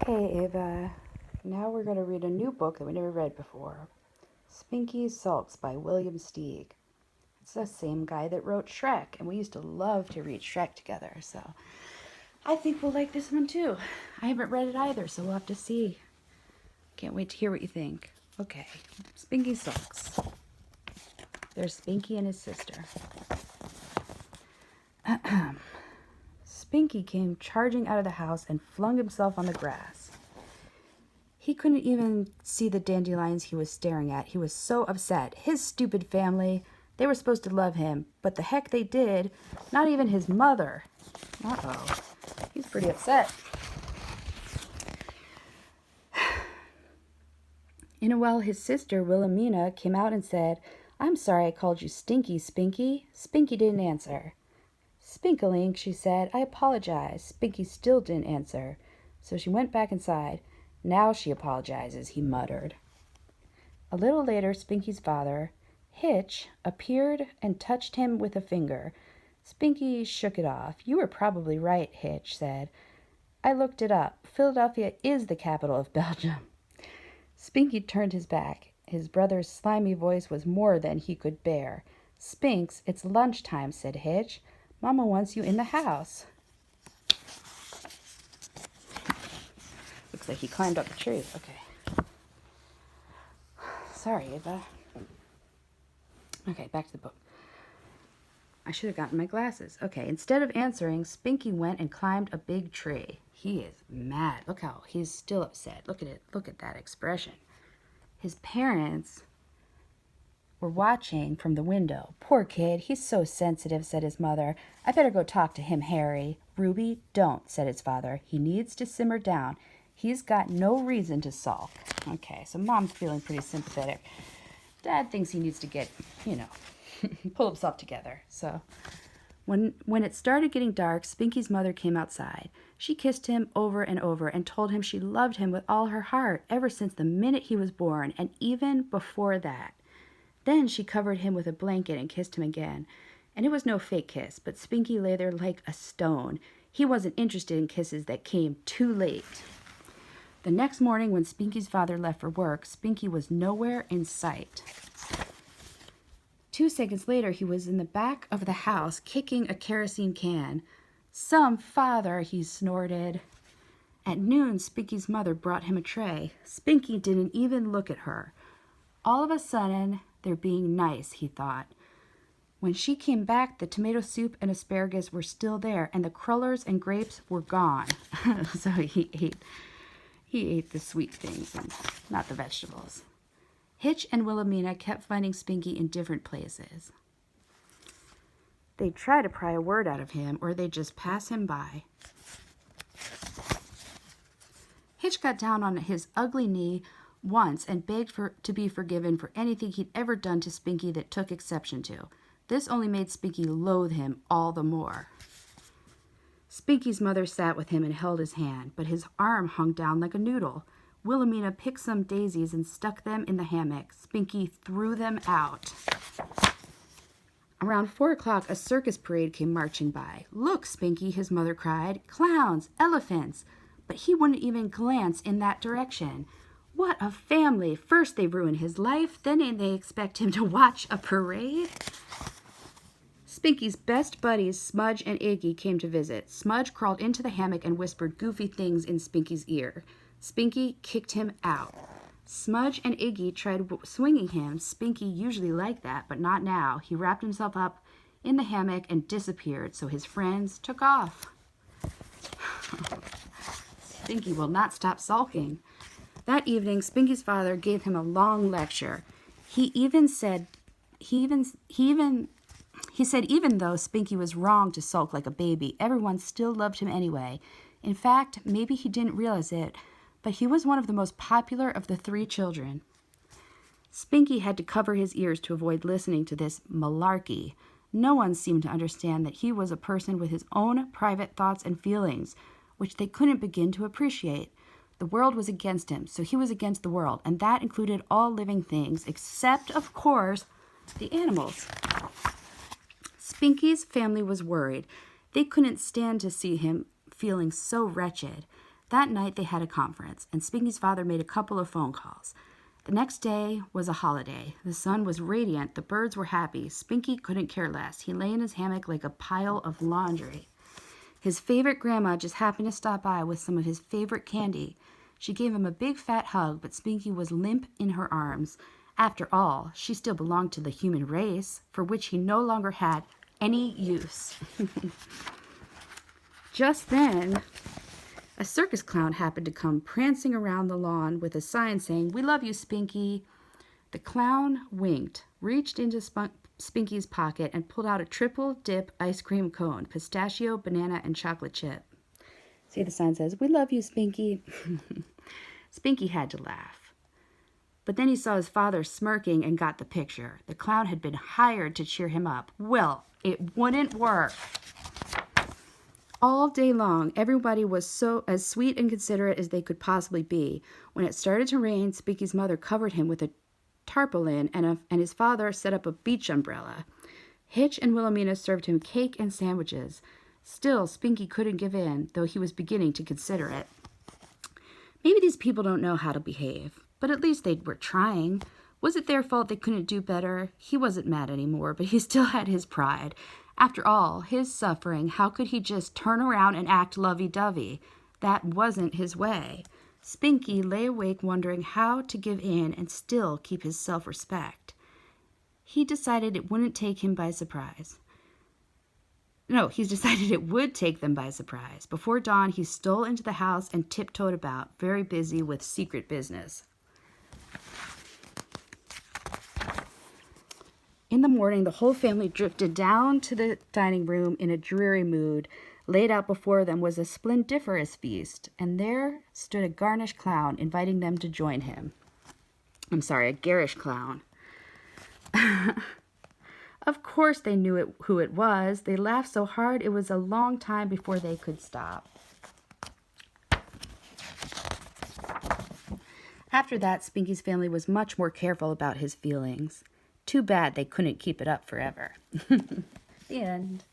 Hey Ava, now we're going to read a new book that we never read before. Spinky Sulks by William Steig. It's the same guy that wrote Shrek, and we used to love to read Shrek together, so I think we'll like this one too. I haven't read it either, so we'll have to see. Can't wait to hear what you think. Okay, Spinky Sulks. There's Spinky and his sister. Spinky came charging out of the house and flung himself on the grass. He couldn't even see the dandelions he was staring at. He was so upset. His stupid family, they were supposed to love him, but the heck they did. Not even his mother. Uh-oh. He's pretty upset. In a while, his sister, Wilhelmina, came out and said, "I'm sorry I called you Stinky, Spinky." Spinky didn't answer. "Spinkalink," she said, "I apologize." Spinky still didn't answer. So she went back inside. "Now she apologizes," he muttered. A little later, Spinky's father, Hitch, appeared and touched him with a finger. Spinky shook it off. "You were probably right," Hitch said. "I looked it up. Philadelphia is the capital of Belgium." Spinky turned his back. His brother's slimy voice was more than he could bear. "Spinks, it's lunchtime," said Hitch. "Mama wants you in the house." Looks like he climbed up the tree. Okay. Sorry, Ava. Okay, back to the book. I should have gotten my glasses. Okay, instead of answering, Spinky went and climbed a big tree. He is mad. Look how he's still upset. Look at it. Look at that expression. His parents were watching from the window. "Poor kid, he's so sensitive," said his mother. "I better go talk to him, Harry." "Ruby, don't," said his father. "He needs to simmer down. He's got no reason to sulk." Okay, so Mom's feeling pretty sympathetic. Dad thinks he needs to get, pull himself together. So when it started getting dark, Spinky's mother came outside. She kissed him over and over and told him she loved him with all her heart ever since the minute he was born, and even before that. Then she covered him with a blanket and kissed him again. And it was no fake kiss, but Spinky lay there like a stone. He wasn't interested in kisses that came too late. The next morning, when Spinky's father left for work, Spinky was nowhere in sight. 2 seconds later, he was in the back of the house, kicking a kerosene can. "Some father," he snorted. At noon, Spinky's mother brought him a tray. Spinky didn't even look at her. All of a sudden, they're being nice, he thought. When she came back, the tomato soup and asparagus were still there, and the crullers and grapes were gone. So he ate the sweet things and not the vegetables. Hitch and Wilhelmina kept finding Spinky in different places. They'd try to pry a word out of him, or they'd just pass him by. Hitch got down on his ugly knee once and begged to be forgiven for anything he'd ever done to Spinky that took exception to. This only made Spinky loathe him all the more. Spinky's mother sat with him and held his hand, but his arm hung down like a noodle. Wilhelmina picked some daisies and stuck them in the hammock. Spinky threw them out. Around 4 o'clock, a circus parade came marching by. "Look, Spinky," his mother cried. "Clowns, elephants." But he wouldn't even glance in that direction. What a family! First they ruin his life, then they expect him to watch a parade. Spinky's best buddies, Smudge and Iggy, came to visit. Smudge crawled into the hammock and whispered goofy things in Spinky's ear. Spinky kicked him out. Smudge and Iggy tried swinging him. Spinky usually liked that, but not now. He wrapped himself up in the hammock and disappeared, so his friends took off. Spinky will not stop sulking. That evening, Spinky's father gave him a long lecture. He said even though Spinky was wrong to sulk like a baby, everyone still loved him anyway. In fact, maybe he didn't realize it, but he was one of the most popular of the 3 children. Spinky had to cover his ears to avoid listening to this malarkey. No one seemed to understand that he was a person with his own private thoughts and feelings, which they couldn't begin to appreciate. The world was against him, so he was against the world, and that included all living things, except, of course, the animals. Spinky's family was worried. They couldn't stand to see him feeling so wretched. That night they had a conference, and Spinky's father made a couple of phone calls. The next day was a holiday. The sun was radiant. The birds were happy. Spinky couldn't care less. He lay in his hammock like a pile of laundry. His favorite grandma just happened to stop by with some of his favorite candy. She gave him a big fat hug, but Spinky was limp in her arms. After all, she still belonged to the human race, for which he no longer had any use. Just then, a circus clown happened to come prancing around the lawn with a sign saying, "We love you, Spinky." The clown winked, reached into Spinky's pocket, and pulled out a triple dip ice cream cone, pistachio, banana, and chocolate chip. See, the sign says, "We love you, Spinky." Spinky had to laugh. But then he saw his father smirking and got the picture. The clown had been hired to cheer him up. Well, it wouldn't work. All day long, everybody was as sweet and considerate as they could possibly be. When it started to rain, Spinky's mother covered him with a tarpaulin, and his father set up a beach umbrella. Hitch and Wilhelmina served him cake and sandwiches. Still, Spinky couldn't give in, though he was beginning to consider it. Maybe these people don't know how to behave, but at least they were trying. Was it their fault they couldn't do better? He wasn't mad anymore, but he still had his pride. After all, his suffering, how could he just turn around and act lovey-dovey? That wasn't his way. Spinky lay awake wondering how to give in and still keep his self-respect. He decided it wouldn't take him by surprise. No, he decided it would take them by surprise. Before dawn, he stole into the house and tiptoed about, very busy with secret business. In the morning, the whole family drifted down to the dining room in a dreary mood. Laid out before them was a splendiferous feast, and there stood a garnish clown inviting them to join him. A garish clown. Of course they knew who it was. They laughed so hard it was a long time before they could stop. After that, Spinky's family was much more careful about his feelings. Too bad they couldn't keep it up forever. The end.